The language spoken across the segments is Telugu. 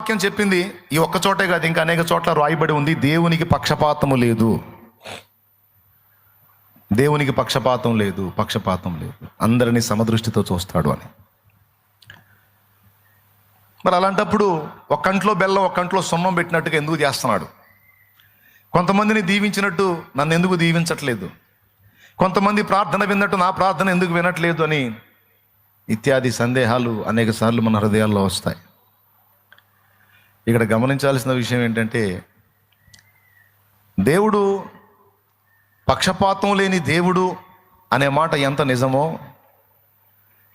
వాక్యం చెప్పింది ఈ ఒక్క చోటే కాదు, ఇంకా అనేక చోట్ల రాయబడి ఉంది, దేవునికి పక్షపాతము లేదు, దేవునికి పక్షపాతం లేదు, పక్షపాతం లేదు, అందరినీ సమదృష్టితో చూస్తాడు అని. మరి అలాంటప్పుడు ఒక కంట్లో బెల్లం ఒక కంట్లో సున్నం పెట్టినట్టుగా ఎందుకు చేస్తున్నాడు? కొంతమందిని దీవించినట్టు నన్ను ఎందుకు దీవించట్లేదు? కొంతమంది ప్రార్థన విన్నట్టు నా ప్రార్థన ఎందుకు వినట్లేదు అని ఇత్యాది సందేహాలు అనేక సార్లు మన హృదయాల్లో వస్తాయి. ఇక్కడ గమనించాల్సిన విషయం ఏంటంటే, దేవుడు పక్షపాతం లేని దేవుడు అనే మాట ఎంత నిజమో,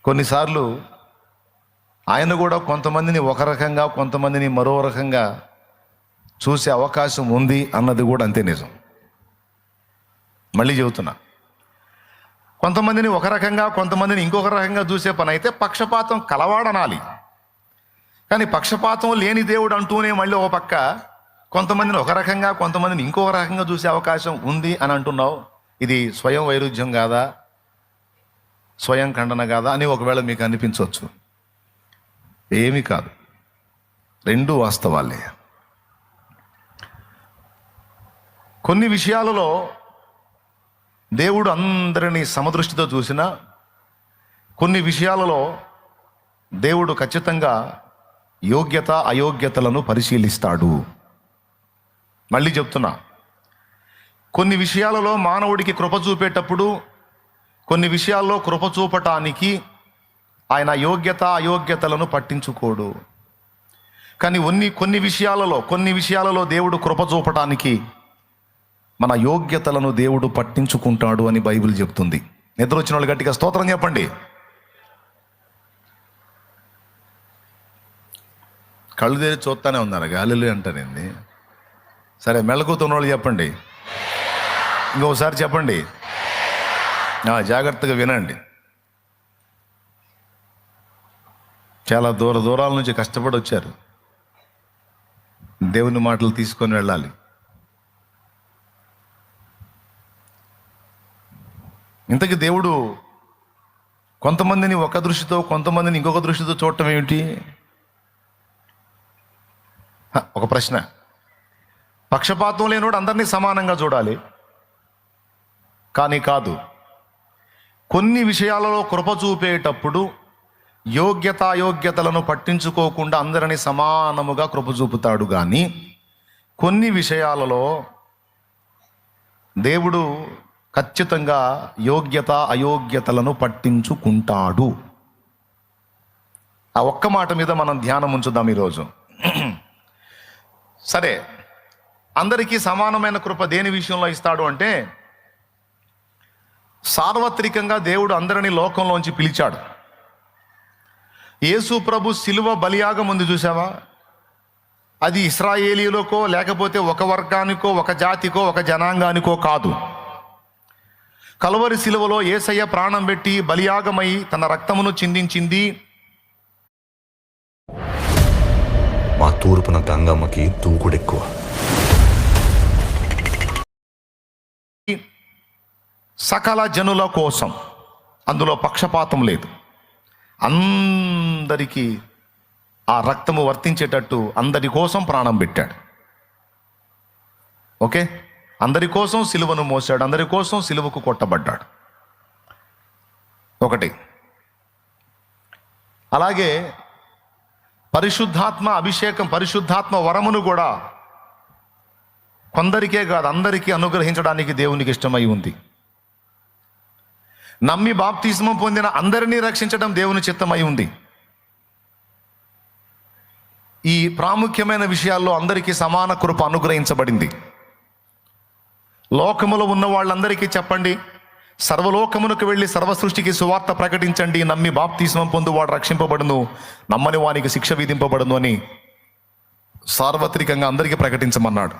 కొన్నిసార్లు ఆయన కూడా కొంతమందిని ఒక రకంగా కొంతమందిని మరో రకంగా చూసే అవకాశం ఉంది అన్నది కూడా అంతే నిజం. మళ్ళీ చెబుతున్నా, కొంతమందిని ఒక రకంగా కొంతమందిని ఇంకొక రకంగా చూసే పని అయితే పక్షపాతం కలవాడనాలి. కానీ పక్షపాతం లేని దేవుడు అంటూనే మళ్ళీ ఒక పక్క కొంతమందిని ఒక రకంగా కొంతమందిని ఇంకొక రకంగా చూసే అవకాశం ఉంది అని అంటున్నావు. ఇది స్వయం వైరుధ్యం కాదా, స్వయం ఖండన కాదా అని ఒకవేళ మీకు అనిపించవచ్చు. ఏమీ కాదు, రెండు వాస్తవాలే. కొన్ని విషయాలలో దేవుడు అందరినీ సమదృష్టితో చూసినా, కొన్ని విషయాలలో దేవుడు ఖచ్చితంగా యోగ్యత అయోగ్యతలను పరిశీలిస్తాడు. మళ్ళీ చెప్తున్నా, కొన్ని విషయాలలో మానవుడికి కృప చూపేటప్పుడు కొన్ని విషయాల్లో కృప చూపటానికి ఆయన యోగ్యత అయోగ్యతలను పట్టించుకోడు. కానీ కొన్ని విషయాలలో దేవుడు కృప చూపటానికి మన యోగ్యతలను దేవుడు పట్టించుకుంటాడు అని బైబిల్ చెప్తుంది. నిద్ర వచ్చిన వాళ్ళు గట్టిగా స్తోత్రం చెప్పండి. కళ్ళు తెరి చూస్తానే ఉన్నారు, గాలిలో అంటానండి. సరే, మెళకుతున్న వాళ్ళు చెప్పండి, ఇంకొకసారి చెప్పండి, జాగ్రత్తగా వినండి. చాలా దూరాల నుంచి కష్టపడి వచ్చారు, దేవుని మాటలు తీసుకొని వెళ్ళాలి. ఇంతకీ దేవుడు కొంతమందిని ఒక దృష్టితో కొంతమందిని ఇంకొక దృష్టితో చూడటం ఏమిటి? ఒక ప్రశ్న. పక్షపాతం లేనివాడు అందరినీ సమానంగా చూడాలి, కానీ కాదు. కొన్ని విషయాలలో కృప చూపేటప్పుడు యోగ్యత అయోగ్యతలను పట్టించుకోకుండా అందరినీ సమానముగా కృప చూపుతాడు. కానీ కొన్ని విషయాలలో దేవుడు ఖచ్చితంగా యోగ్యత అయోగ్యతలను పట్టించుకుంటాడు. ఆ ఒక్క మాట మీద మనం ధ్యానం ఉంచుదాం ఈరోజు. సరే, అందరికీ సమానమైన కృప దేని విషయంలో ఇస్తాడు అంటే, సార్వత్రికంగా దేవుడు అందరినీ లోకంలోంచి పిలిచాడు. యేసు ప్రభు శిలువ బలియాగం ఉంది చూసావా? అది ఇశ్రాయేలీయులకో లేకపోతే ఒక వర్గానికో ఒక జాతికో ఒక జనాంగానికో కాదు. కల్వరి శిలువలో యేసయ్య ప్రాణం పెట్టి బలియాగమై తన రక్తమును చిందించింది. మా తూర్పున గంగమ్మకి దూకుడెక్కువ. సకల జనుల కోసం, అందులో పక్షపాతం లేదు. అందరికీ ఆ రక్తము వర్తించేటట్టు అందరి కోసం ప్రాణం పెట్టాడు. ఓకే, అందరి కోసం సిలువను మోసాడు, అందరి కోసం సిలువకు కొట్టబడ్డాడు. ఒకటి. అలాగే పరిశుద్ధాత్మ అభిషేకం, పరిశుద్ధాత్మ వరమును కూడా కొందరికే కాదు అందరికీ అనుగ్రహించడానికి దేవునికి ఇష్టమై ఉంది. నమ్మి బాప్తిస్మం పొందిన అందరినీ రక్షించడం దేవుని చిత్తమై ఉంది. ఈ ప్రాముఖ్యమైన విషయాల్లో అందరికీ సమాన కృప అనుగ్రహించబడింది. లోకములో ఉన్న వాళ్ళందరికీ చెప్పండి, సర్వలోకమునకు వెళ్ళి సర్వ సృష్టికి సువార్త ప్రకటించండి, నమ్మి బాప్తిస్మం పొందు వాడు రక్షింపబడును, నమ్మని వానికి శిక్ష విధింపబడును అని సార్వత్రికంగా అందరికీ ప్రకటించమన్నాడు.